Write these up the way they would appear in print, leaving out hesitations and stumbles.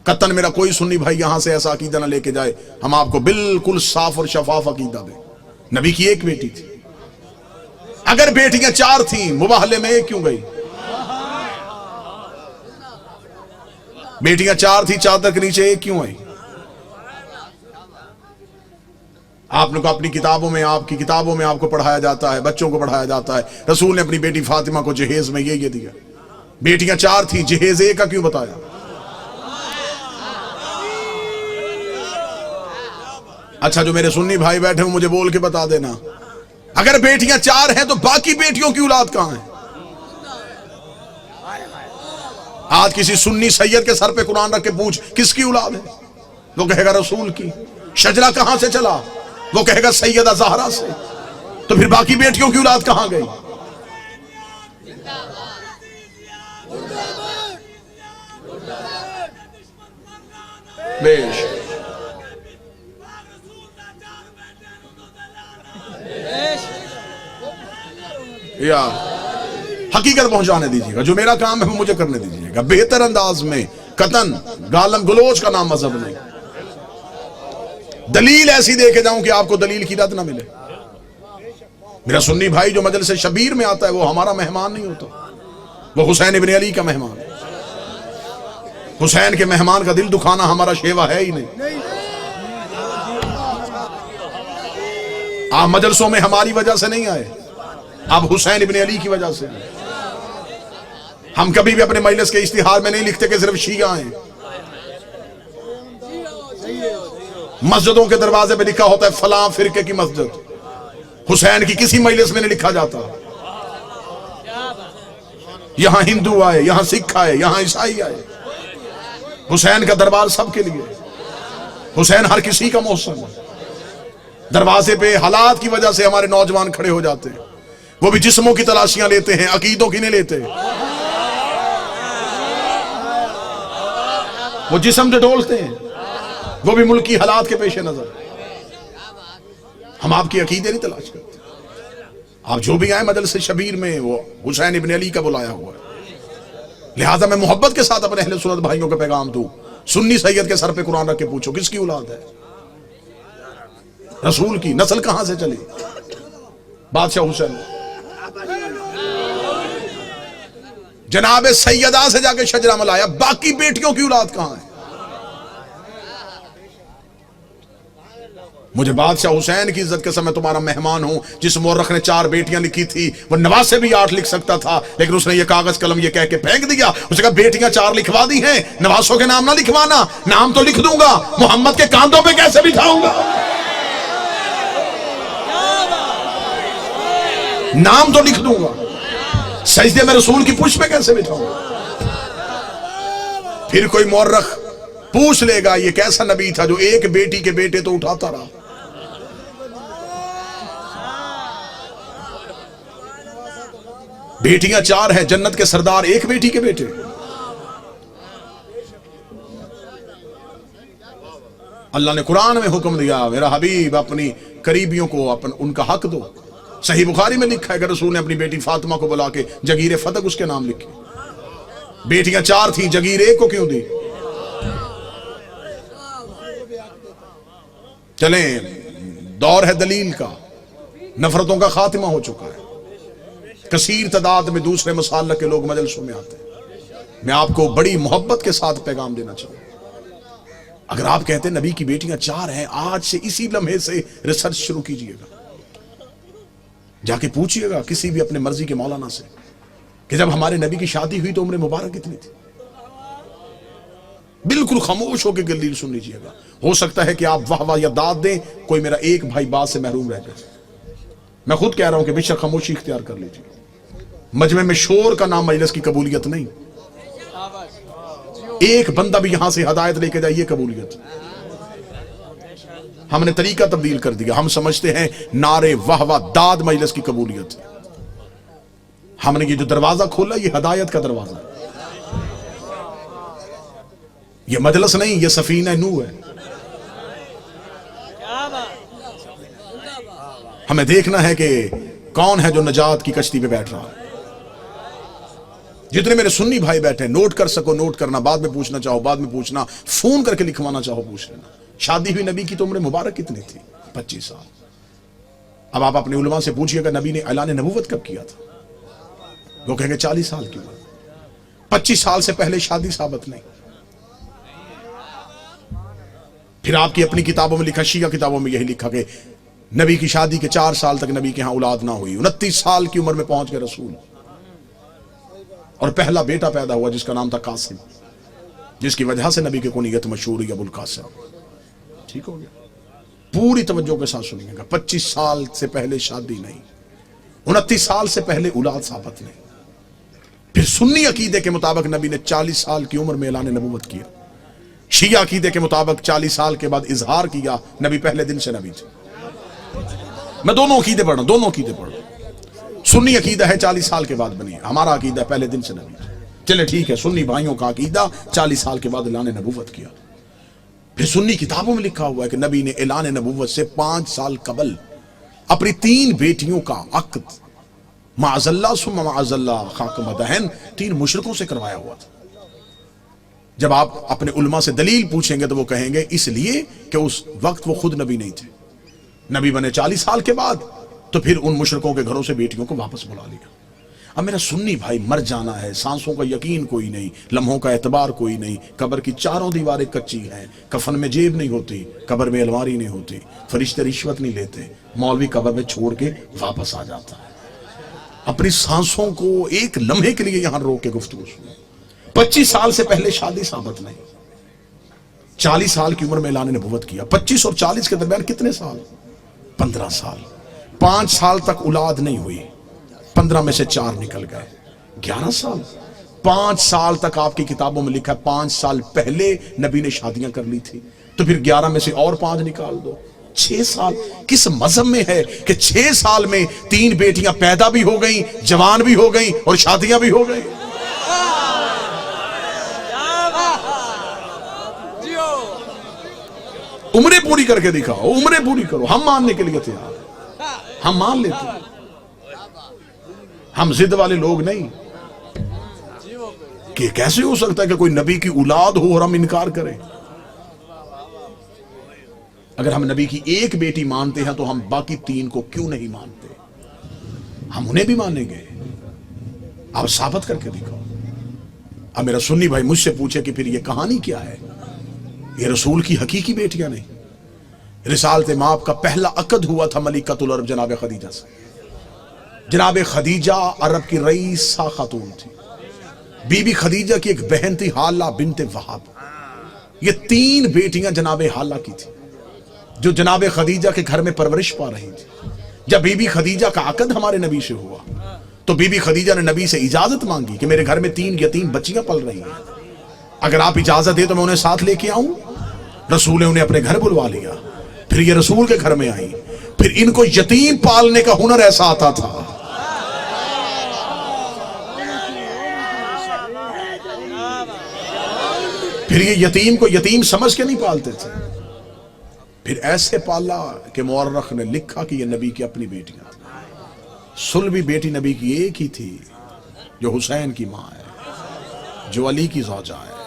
قطن میرا کوئی سنی بھائی یہاں سے ایسا عقیدہ نہ لے کے جائے، ہم آپ کو بالکل صاف اور شفاف عقیدہ دیں۔ نبی کی ایک بیٹی تھی، اگر بیٹیاں 4 تھیں مباہلے میں ایک کیوں گئی؟ بیٹیاں 4 تھیں، چادر کے نیچے ایک کیوں آئی؟ آپ نے کو اپنی کتابوں میں، آپ کی کتابوں میں آپ کو پڑھایا جاتا ہے، بچوں کو پڑھایا جاتا ہے، رسول نے اپنی بیٹی فاطمہ کو جہیز میں یہ دیا۔ بیٹیاں 4 تھیں، جہیز ایک کا کیوں بتایا؟ اچھا جو میرے سنی بھائی بیٹھے ہوں مجھے بول کے بتا دینا، اگر بیٹیاں 4 ہیں تو باقی بیٹیوں کی اولاد کہاں ہے؟ آج کسی سنی سید کے سر پہ قرآن رکھ کے پوچھ کس کی اولاد ہے، وہ کہے گا رسول کی۔ شجرہ کہاں سے چلا، وہ کہے گا سیدہ زہرا سے۔ تو پھر باقی بیٹیوں کی اولاد کہاں گئی؟ بیش یا حقیقت پہنچانے دیجیے گا، جو میرا کام ہے وہ مجھے کرنے دیجیے گا بہتر انداز میں، قطن گالم گلوچ کا نام مذہب نہیں۔ دلیل ایسی دے کے جاؤں کہ آپ کو دلیل کی رد نہ ملے۔ میرا سنی بھائی جو مجلس شبیر میں آتا ہے وہ ہمارا مہمان نہیں ہوتا، وہ حسین ابن علی کا مہمان۔ حسین کے مہمان کا دل دکھانا ہمارا شیوا ہے ہی نہیں۔ آپ مجلسوں میں ہماری وجہ سے نہیں آئے، آپ حسین ابن علی کی وجہ سے۔ ہم کبھی بھی اپنے مجلس کے اشتہار میں نہیں لکھتے کہ صرف شیعہ ہیں۔ مسجدوں کے دروازے پہ لکھا ہوتا ہے فلاں فرقے کی مسجد، حسین کی کسی مجلس میں نہیں لکھا جاتا۔ یہاں ہندو آئے، یہاں سکھ آئے، یہاں عیسائی آئے، حسین کا دربار سب کے لیے، حسین ہر کسی کا محسن ہے۔ دروازے پہ حالات کی وجہ سے ہمارے نوجوان کھڑے ہو جاتے ہیں، وہ بھی جسموں کی تلاشیاں لیتے ہیں، عقیدوں کی نہیں لیتے۔ وہ جسم جو ڈولتے ہیں وہ بھی ملکی حالات کے پیش نظر۔ ہم آپ کی عقیدے نہیں تلاش کرتے۔ آپ جو بھی آئیں مجلس شبیر میں وہ حسین ابن علی کا بلایا ہوا ہے، لہٰذا میں محبت کے ساتھ اپنے اہل سنت بھائیوں کا پیغام دوں، سنی سید کے سر پہ قرآن رکھ کے پوچھو کس کی اولاد ہے؟ رسول کی نسل کہاں سے چلی؟ بادشاہ حسین جناب سیدہ سے جا کے شجرہ ملایا، باقی بیٹیوں کی اولاد کہاں ہے؟ مجھے بادشاہ حسین کی عزت کے ساتھ میں تمہارا مہمان ہوں، جس مورخ نے 4 بیٹیاں لکھی تھی وہ نواز سے بھی 8 لکھ سکتا تھا، لیکن اس نے یہ کاغذ قلم یہ کہہ کے پھینک دیا، اس نے کہا بیٹیاں 4 لکھوا دی ہیں، نواسوں کے نام نہ لکھوانا، نام تو لکھ دوں گا، محمد کے کاندھوں پہ کیسے بٹھاؤں گا؟ نام تو لکھ دوں گا، سجدے میں رسول کی پشت پہ کیسے بٹھاؤں گا؟ پھر کوئی مورخ پوچھ لے گا یہ کیسا نبی تھا جو ایک بیٹی کے بیٹے تو اٹھاتا رہا۔ بیٹیاں 4 ہیں، جنت کے سردار ایک بیٹی کے بیٹے۔ اللہ نے قرآن میں حکم دیا میرا حبیب اپنی قریبیوں کو ان کا حق دو۔ صحیح بخاری میں لکھا ہے کہ رسول نے اپنی بیٹی فاطمہ کو بلا کے جگیر فتق اس کے نام لکھی۔ بیٹیاں 4 تھیں، جگیر ایک کو کیوں دی؟ چلیں دور ہے دلیل کا، نفرتوں کا خاتمہ ہو چکا ہے، کثیر تعداد میں دوسرے مسالک کے لوگ مجلسوں میں آتے ہیں۔ میں آپ کو بڑی محبت کے ساتھ پیغام دینا چاہوں، اگر آپ کہتے ہیں نبی کی بیٹیاں 4 ہیں، آج سے اسی لمحے سے ریسرچ شروع کیجئے گا، جا کے پوچھئے گا کسی بھی اپنے مرضی کے مولانا سے کہ جب ہمارے نبی کی شادی ہوئی تو عمر مبارک کتنی تھی؟ بالکل خاموش ہو کے دلیل سن لیجئے گا۔ ہو سکتا ہے کہ آپ واہ واہ یا داد دیں، کوئی میرا ایک بھائی بات سے محروم رہ جائے۔ میں خود کہہ رہا ہوں کہ بے شک خاموشی اختیار کر لیجئے، مجمع میں شور کا نام مجلس کی قبولیت نہیں، ایک بندہ بھی یہاں سے ہدایت لے کے جائے یہ قبولیت۔ ہم نے طریقہ تبدیل کر دیا، ہم سمجھتے ہیں نعرے واہ واہ داد مجلس کی قبولیت۔ ہم نے یہ جو دروازہ کھولا یہ ہدایت کا دروازہ ہے، یہ مجلس نہیں، یہ سفینہ نوح ہے۔ ہمیں دیکھنا ہے کہ کون ہے جو نجات کی کشتی پہ بیٹھ رہا ہے۔ جتنے میرے سنی بھائی بیٹھے ہیں، نوٹ کر سکو نوٹ کرنا، بعد میں پوچھنا چاہو بعد میں پوچھنا، فون کر کے لکھوانا چاہو پوچھ لینا۔ شادی ہوئی نبی کی تو عمر مبارک کتنی تھی؟ 25 سال۔ اب آپ اپنے علماء سے پوچھئے کہ نبی نے اعلان نبوت کب کیا تھا؟ وہ کہیں گے 40 سال کی عمر۔ 25 سال سے پہلے شادی ثابت نہیں۔ پھر آپ کی اپنی کتابوں میں لکھا، شیعہ کتابوں میں یہی لکھا کہ نبی کی شادی کے 4 سال تک نبی کے ہاں اولاد نہ ہوئی، 29 سال کی عمر میں پہنچ گئے رسول، اور پہلا بیٹا پیدا ہوا جس کا نام تھا قاسم، جس کی وجہ سے نبی کی کنیت مشہور ہوئی ابو القاسم۔ ٹھیک ہو گیا؟ پوری توجہ کے ساتھ سنیے گا، 25 سال سے پہلے شادی نہیں، 29 سال سے پہلے اولاد ثابت نہیں۔ پھر سنی عقیدے کے مطابق نبی نے 40 سال کی عمر میں اعلان نبوت کیا، شیعہ عقیدے کے مطابق 40 سال کے بعد اظہار کیا، نبی پہلے دن سے نبی تھے۔ میں دونوں عقیدے پڑھ رہا ہوں، دونوں عقیدے پڑھ رہا ہوں۔ سنی عقیدہ ہے 40 سال کے بعد بنی، ہمارا عقیدہ پہلے دن سے نبی تھے۔ چلے ٹھیک ہے، سنی بھائیوں کا عقیدہ 40 سال کے بعد اعلان نبوت کیا۔ پھر سنی کتابوں میں لکھا ہوا ہے کہ نبی نے اعلان نبوت سے 5 سال قبل اپنی 3 بیٹیوں کا عقد معاذ اللہ ثم معاذ اللہ خاک مدہن 3 مشرکوں سے کروایا ہوا تھا۔ جب آپ اپنے علماء سے دلیل پوچھیں گے تو وہ کہیں گے اس لیے کہ اس وقت وہ خود نبی نہیں تھے، نبی بنے 40 سال کے بعد، تو پھر ان مشرکوں کے گھروں سے بیٹیوں کو واپس بلا لیا۔ اب میرا سنی بھائی، مر جانا ہے، سانسوں کا یقین کوئی نہیں، لمحوں کا اعتبار کوئی نہیں، قبر کی 4 دیواریں کچی ہیں، کفن میں جیب نہیں ہوتی، قبر میں الماری نہیں ہوتی، فرشتے رشوت نہیں لیتے، مولوی قبر میں چھوڑ کے واپس آ جاتا ہے۔ اپنی سانسوں کو ایک لمحے کے لیے یہاں روک کے گفتگو سنو۔ 25 سال سے پہلے شادی ثابت نہیں، 40 سال کی عمر میں اعلان نبوت کیا۔ 25 اور 40 کے درمیان کتنے سال؟ 15 سال۔ 5 سال تک اولاد نہیں ہوئی، 15 میں سے 4 نکل گئے، 11 سال۔ 5 سال تک آپ کی کتابوں میں لکھا ہے 5 سال پہلے نبی نے شادیاں کر لی تھی، تو پھر 11 میں سے اور 5 نکال دو، 6 سال۔ کس مذہب میں ہے کہ 6 سال میں 3 بیٹیاں پیدا بھی ہو گئیں، جوان بھی ہو گئیں اور شادیاں بھی ہو گئیں؟ عمریں پوری کر کے دکھاؤ، عمریں پوری کرو، ہم ماننے کے لیے تیار ہیں، ہم مان لیتے ہیں، ہم ضد والے لوگ نہیں کہ کیسے ہو سکتا ہے کہ کوئی نبی کی اولاد ہو اور ہم انکار کریں۔ اگر ہم نبی کی ایک بیٹی مانتے ہیں تو ہم باقی 3 کو کیوں نہیں مانتے؟ ہم انہیں بھی مانیں گے، آپ ثابت کر کے دکھاؤ۔ اب میرا سنی بھائی مجھ سے پوچھے کہ پھر یہ کہانی کیا ہے؟ یہ رسول کی حقیقی بیٹیاں نہیں۔ رسالت مآب کا پہلا عقد ہوا تھا ملکۃ العرب جناب خدیجہ سے۔ جناب خدیجہ عرب کی رئیسہ خاتون تھی، بی بی خدیجہ کی ایک بہن تھی حالہ بنت وہب۔ یہ 3 بیٹیاں جناب حالہ کی تھی جو جناب خدیجہ کے گھر میں پرورش پا رہی تھی۔ جب بی بی خدیجہ کا عقد ہمارے نبی سے ہوا تو بی بی خدیجہ نے نبی سے اجازت مانگی کہ میرے گھر میں 3 یتیم بچیاں پل رہی ہیں، اگر آپ اجازت دے تو میں انہیں ساتھ لے کے آؤں۔ رسول نے انہیں اپنے گھر بلوا لیا، پھر یہ رسول کے گھر میں آئی، پھر ان کو یتیم پالنے کا ہنر ایسا آتا تھا۔ پھر یہ یتیم کو یتیم سمجھ کے نہیں پالتے تھے، پھر ایسے پالا کہ مورخ نے لکھا کہ یہ نبی کی اپنی بیٹیاں تھیں۔ سلبی بیٹی نبی کی ایک ہی تھی جو حسین کی ماں ہے، جو علی کی زوجہ ہے،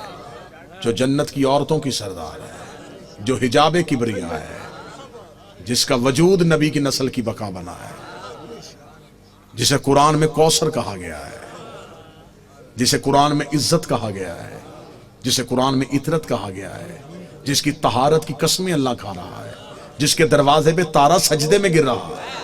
جو جنت کی عورتوں کی سردار ہے، جو حجاب کبریا ہے، جس کا وجود نبی کی نسل کی بقا بنا ہے، جسے قرآن میں کوثر کہا گیا ہے، جسے قرآن میں عزت کہا گیا ہے، جسے قرآن میں عطرت کہا گیا ہے، جس کی طہارت کی قسمیں اللہ کھا رہا ہے، جس کے دروازے پہ تارا سجدے میں گر رہا ہے۔